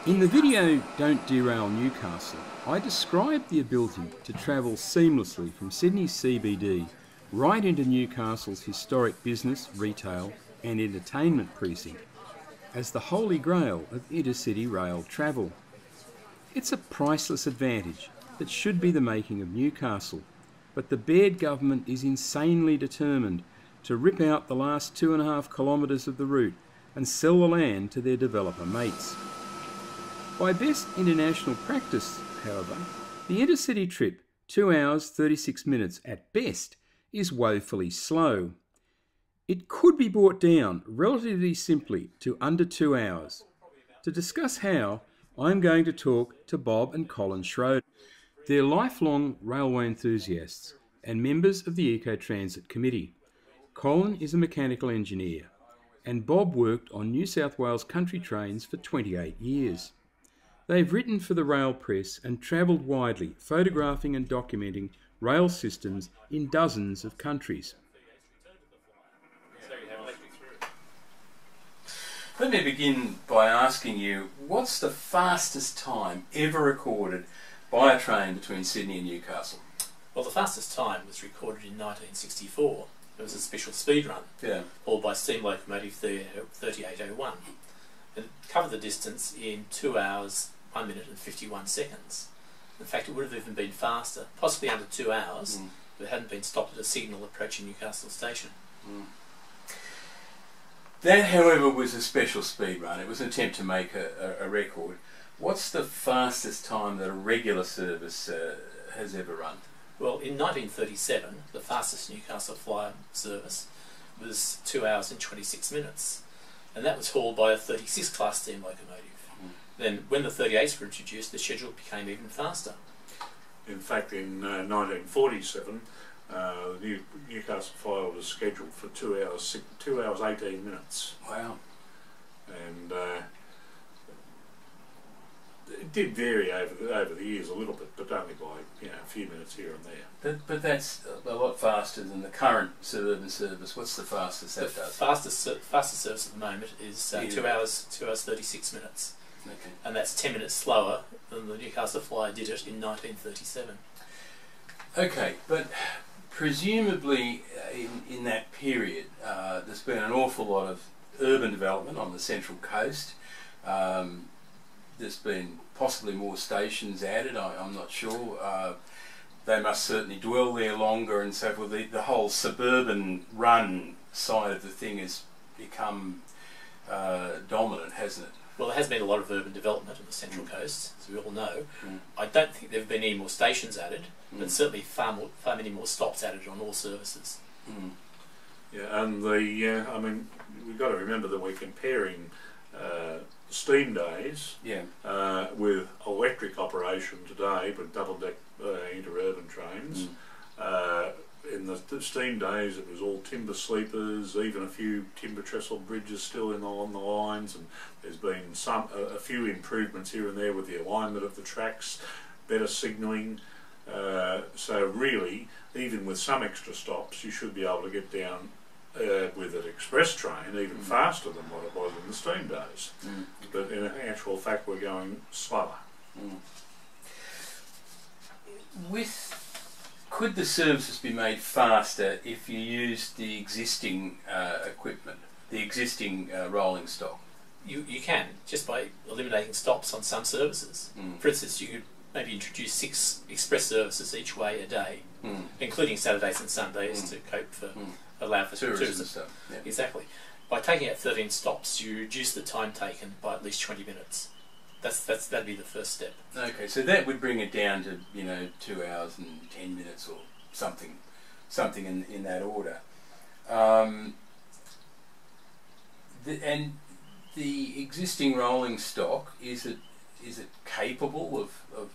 In the video Don't Derail Newcastle, I described the ability to travel seamlessly from Sydney's CBD right into Newcastle's historic business, retail and entertainment precinct as the holy grail of intercity rail travel. It's a priceless advantage that should be the making of Newcastle, but the Baird government is insanely determined to rip out the last 2.5 kilometres of the route and sell the land to their developer mates. By best international practice, however, the intercity trip, 2 hours 36 minutes at best, is woefully slow. It could be brought down relatively simply to under 2 hours. To discuss how, I'm going to talk to Bob and Colin Schroeder. They're lifelong railway enthusiasts and members of the Ecotransit Committee. Colin is a mechanical engineer, and Bob worked on New South Wales country trains for 28 years. They've written for the rail press and travelled widely, photographing and documenting rail systems in dozens of countries. Let me begin by asking you, what's the fastest time ever recorded by a train between Sydney and Newcastle? Well, the fastest time was recorded in 1964. It was a special speed run, hauled by steam locomotive 3801. It covered the distance in 2 hours, 1 minute and 51 seconds. In fact, it would have even been faster, possibly under 2 hours, if it hadn't been stopped at a signal approaching Newcastle station. That, however, was a special speed run. It was an attempt to make a record. What's the fastest time that a regular service has ever run? Well, in 1937, the fastest Newcastle Flyer service was 2 hours and 26 minutes, and that was hauled by a 36 class steam locomotive. Then, when the 38s were introduced, the schedule became even faster. In fact, in 1947, the Newcastle Flyer was scheduled for 2 hours 18 minutes. Wow! And it did vary over the years a little bit, but only by a few minutes here and there. But that's a lot faster than the current suburban service. What's the fastest that does? Fastest service at the moment is 2 hours 36 minutes. Okay. And that's 10 minutes slower than the Newcastle Flyer did it in 1937. Okay, but presumably in that period there's been an awful lot of urban development on the Central Coast. There's been possibly more stations added, I'm not sure. They must certainly dwell there longer and so forth. The whole suburban run side of the thing has become dominant, hasn't it? Well, there has been a lot of urban development on the Central Coast, as we all know. I don't think there have been any more stations added, but certainly far many more stops added on all services. Yeah, and I mean, we've got to remember that we're comparing steam days with electric operation today, but double-deck interurban trains. In the steam days, it was all timber sleepers, even a few timber trestle bridges still along the lines, and there's been a few improvements here and there with the alignment of the tracks, better signalling. So really, even with some extra stops, you should be able to get down with an express train even faster than what it was in the steam days. But in actual fact, we're going slower. Could the services be made faster if you used the existing equipment, the existing rolling stock? You can, just by eliminating stops on some services. For instance, you could maybe introduce 6 express services each way a day, including Saturdays and Sundays to cope for, allow for tourism. Stuff. Yeah. Exactly. By taking out 13 stops, you reduce the time taken by at least 20 minutes. That'd be the first step. Okay, so that would bring it down to 2 hours and 10 minutes or something in that order. And the existing rolling stock, is it capable of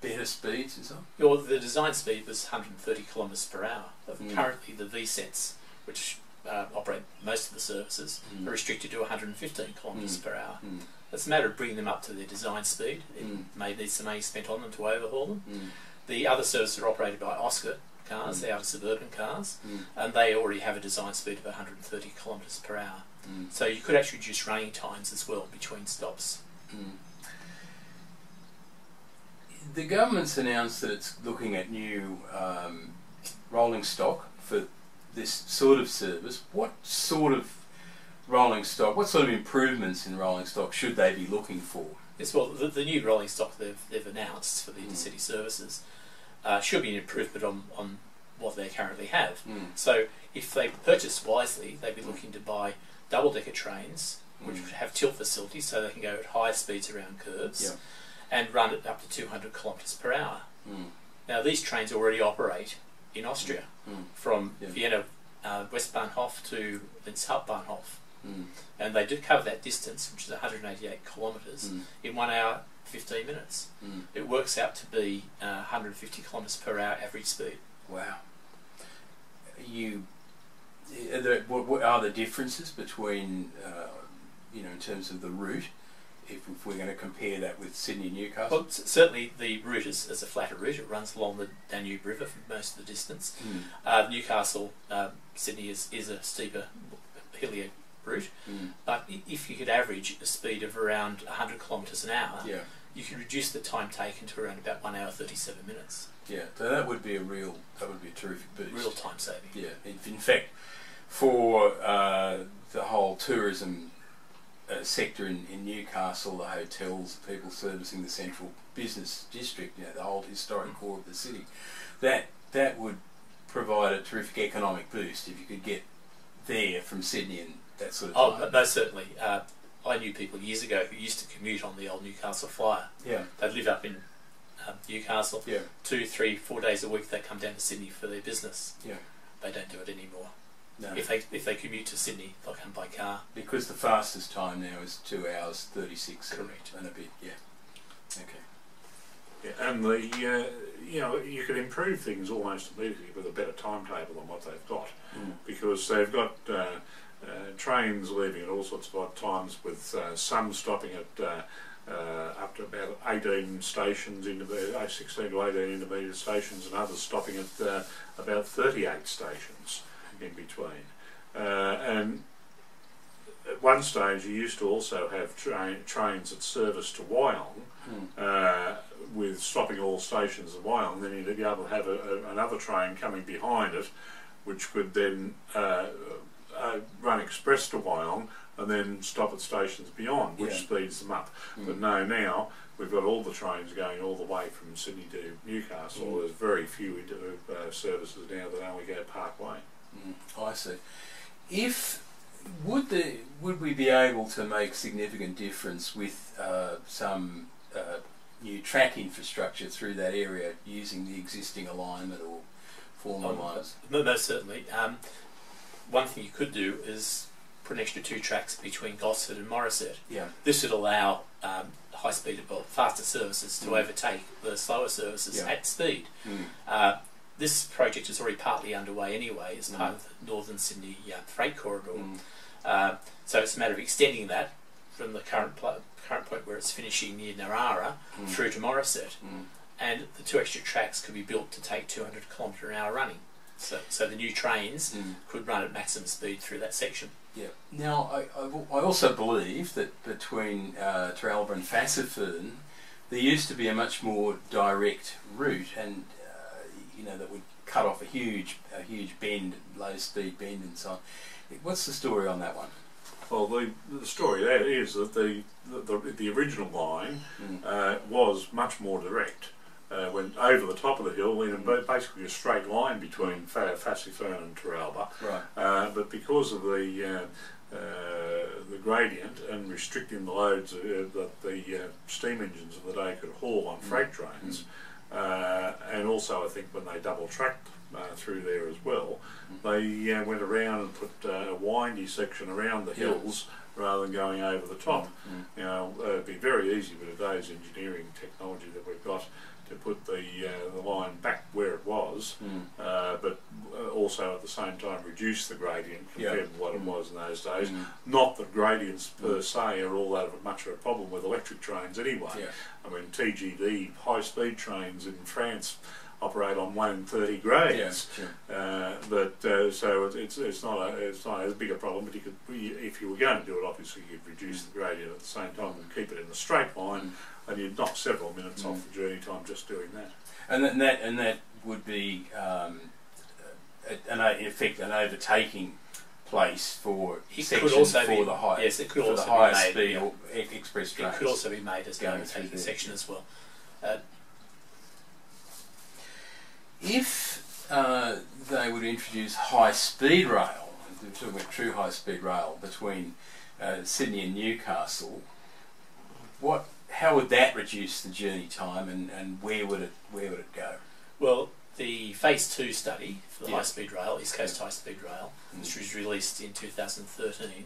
better speeds and so on? Well, the design speed was 130 kilometres per hour. Currently, the VSETs, which operate most of the services, are restricted to 115 kilometres per hour. It's a matter of bringing them up to their design speed. It may need some money spent on them to overhaul them. The other services are operated by Oscar cars, the outer suburban cars, and they already have a design speed of 130 kilometres per hour. So you could actually reduce running times as well between stops. the government's announced that it's looking at new rolling stock for this sort of service. What sort of rolling stock, what sort of improvements in rolling stock should they be looking for? Yes, well, the new rolling stock they've announced for the intercity services should be an improvement on what they currently have. So if they purchase wisely, they'd be looking to buy double-decker trains, which have tilt facilities so they can go at higher speeds around curves, and run it up to 200 kilometres per hour. Now, these trains already operate in Austria, from Vienna Westbahnhof to Linz Hauptbahnhof. And they do cover that distance, which is 188 kilometres, in 1 hour 15 minutes. It works out to be 150 kilometres per hour average speed. Wow. What are the differences between, in terms of the route, if we're going to compare that with Sydney-Newcastle? Well, certainly the route is a flatter route. It runs along the Danube River for most of the distance. Newcastle, Sydney is a steeper, hillier route, but if you could average a speed of around 100 kilometres an hour, you can reduce the time taken to around about 1 hour 37 minutes. Yeah, so that would be a terrific boost. Real time saving. Yeah, in fact, for the whole tourism sector in Newcastle, the hotels, the people servicing the central business district, the old historic core of the city, that would provide a terrific economic boost if you could get there from Sydney and that sort of thing. Most certainly. I knew people years ago who used to commute on the old Newcastle Flyer. They'd live up in Newcastle. 2, 3, 4 days a week they come down to Sydney for their business. They don't do it anymore. No. If they commute to Sydney, they'll come by car. Because the fastest time now is 2 hours 36. Correct. And a bit. Okay. Yeah, and you could improve things almost immediately with a better timetable than what they've got, because they've got trains leaving at all sorts of odd times, with some stopping at up to about 18 stations, 16 to 18 intermediate stations, and others stopping at about 38 stations in between. And at one stage you used to also have trains that service to Wyong, with stopping all stations at Wyong. Then you'd be able to have another train coming behind it, which could then run express to Wyong and then stop at stations beyond, which speeds them up. But no, now we've got all the trains going all the way from Sydney to Newcastle. There's very few services now that only go Parkway. I see. Would we be able to make significant difference with some new track infrastructure through that area using the existing alignment or former lines? Most certainly. One thing you could do is put an extra 2 tracks between Gosford and Morisset. This would allow high-speed, faster services to overtake the slower services at speed. This project is already partly underway anyway as part of the Northern Sydney Freight Corridor. So it's a matter of extending that from the current point where it's finishing near Narara through to Morisset. And the 2 extra tracks could be built to take 200 km/h running. So the new trains could run at maximum speed through that section. Now, I also believe that between Teralba and Fassifern, there used to be a much more direct route, and that would cut off a huge bend, low speed bend and so on. What's the story on that one? Well, the story there is that the original line was much more direct. Went over the top of the hill in basically a straight line between Fassifern and Teralba. But because of the gradient and restricting the loads that the steam engines of the day could haul on freight trains, and also I think when they double tracked through there as well, they went around and put a windy section around the hills rather than going over the top. It'd be very easy with today's engineering technology that we've got to put the line back where it was, but also at the same time reduce the gradient compared to what it was in those days. Not that gradients per se are all that much of a problem with electric trains anyway. I mean, TGV high-speed trains in France operate on 1 in 30 grades. Yeah, sure. So it's not as big a problem. But if you were going to do it, obviously you'd reduce the gradient at the same time and keep it in the straight line, and you'd knock several minutes off the journey time just doing that. And that would be in effect an overtaking place for sections for the high. Yes, it could for also the higher be made, speed yeah. or express trains. It could also be made as an going overtaking through section as well. If they would introduce high-speed rail, we're talking about true high-speed rail between Sydney and Newcastle, how would that reduce the journey time, and where would it go? Well, the Phase 2 study for the high-speed rail, East Coast High-Speed Rail, which was released in 2013,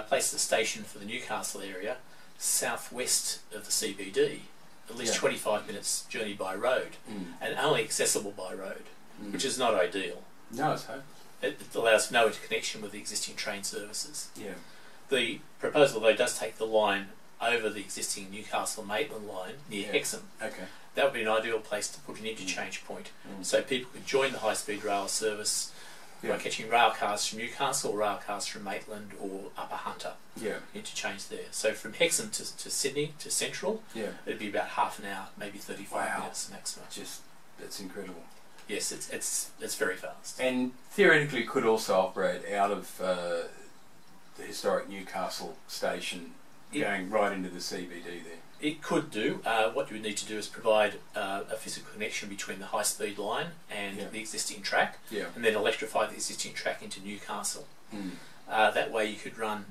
placed the station for the Newcastle area southwest of the CBD, at least 25 minutes journey by road, and only accessible by road, which is not ideal. No, it's hopeless. It allows no interconnection with the existing train services. Yeah. The proposal, though, does take the line over the existing Newcastle-Maitland line near Hexham. Okay. That would be an ideal place to put an interchange point, so people could join the high-speed rail service by catching rail cars from Newcastle or rail cars from Maitland or Upper Hunter. Yeah. Interchange there. So from Hexham to Sydney to Central, it'd be about half an hour, maybe 35 minutes maximum. That's incredible. Yes, it's very fast. And theoretically could also operate out of the historic Newcastle station, going right into the CBD there. It could do. What you would need to do is provide a physical connection between the high-speed line and the existing track, and then electrify the existing track into Newcastle. That way you could run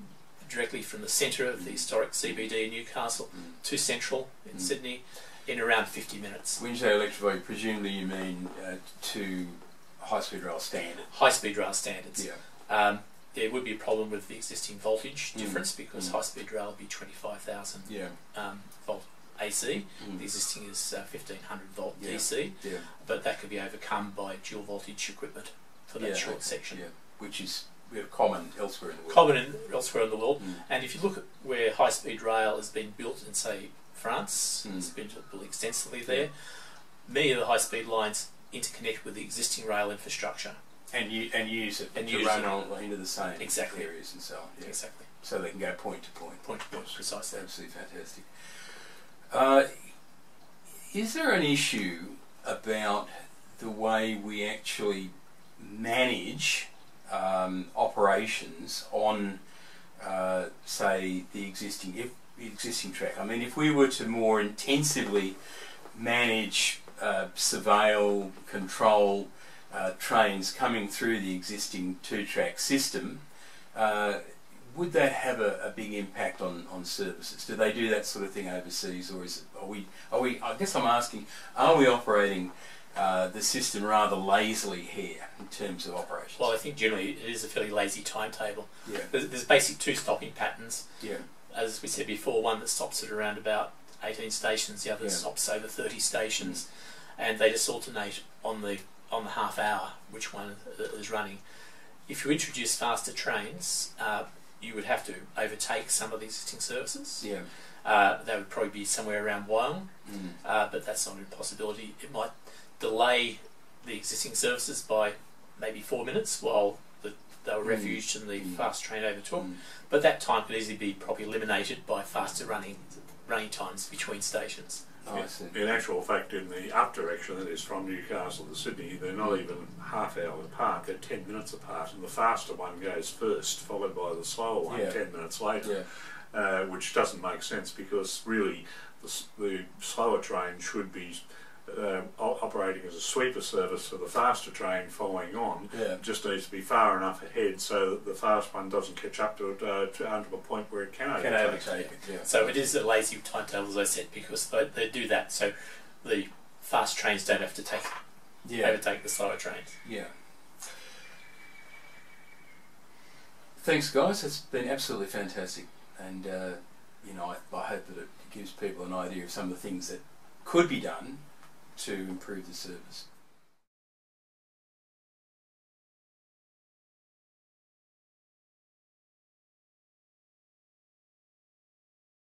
directly from the centre of the historic CBD in Newcastle to Central in Sydney in around 50 minutes. When you say electrify, presumably you mean to high-speed rail standard? High-speed rail standards. Yeah. There would be a problem with the existing voltage difference because high-speed rail would be 25,000 volt AC. The existing is 1500 volt DC, but that could be overcome by dual voltage equipment for that short section. Which is common elsewhere in the world. Common elsewhere in the world. And if you look at where high-speed rail has been built in, say, France, it's been built extensively there, many of the high-speed lines interconnect with the existing rail infrastructure. And use it to run on into the same areas and so on. Yeah. Exactly. So they can go point to point. Point to point, precisely. Absolutely fantastic. Is there an issue about the way we actually manage operations on, say, the existing track? I mean, if we were to more intensively manage, surveil, control trains coming through the existing two-track system, would that have a big impact on services? Do they do that sort of thing overseas, or are we? I guess I'm asking, are we operating the system rather lazily here in terms of operations? Well, I think generally it is a fairly lazy timetable. Yeah. There's basic two stopping patterns. Yeah. As we said before, one that stops at around about 18 stations, the other stops over 30 stations, and they just alternate on the half hour which one is running. If you introduce faster trains, you would have to overtake some of the existing services. Yeah. That would probably be somewhere around Wyong, but that's not an impossibility. It might delay the existing services by maybe 4 minutes while they were refuged and the fast train overtook. But that time could easily be probably eliminated by faster running times between stations. Oh, in actual fact, in the up direction, that is from Newcastle to Sydney, they're not even half hour apart, they're 10 minutes apart, and the faster one goes first, followed by the slower one 10 minutes later, which doesn't make sense because really the slower train should be operating as a sweeper service for the faster train following on. It just needs to be far enough ahead so that the fast one doesn't catch up to it to a point where it can overtake it. Yeah. So it is a lazy timetable, as I said, because they do that so the fast trains don't have to overtake the slower trains. Yeah. Thanks, guys. It's been absolutely fantastic, and I hope that it gives people an idea of some of the things that could be done to improve the service.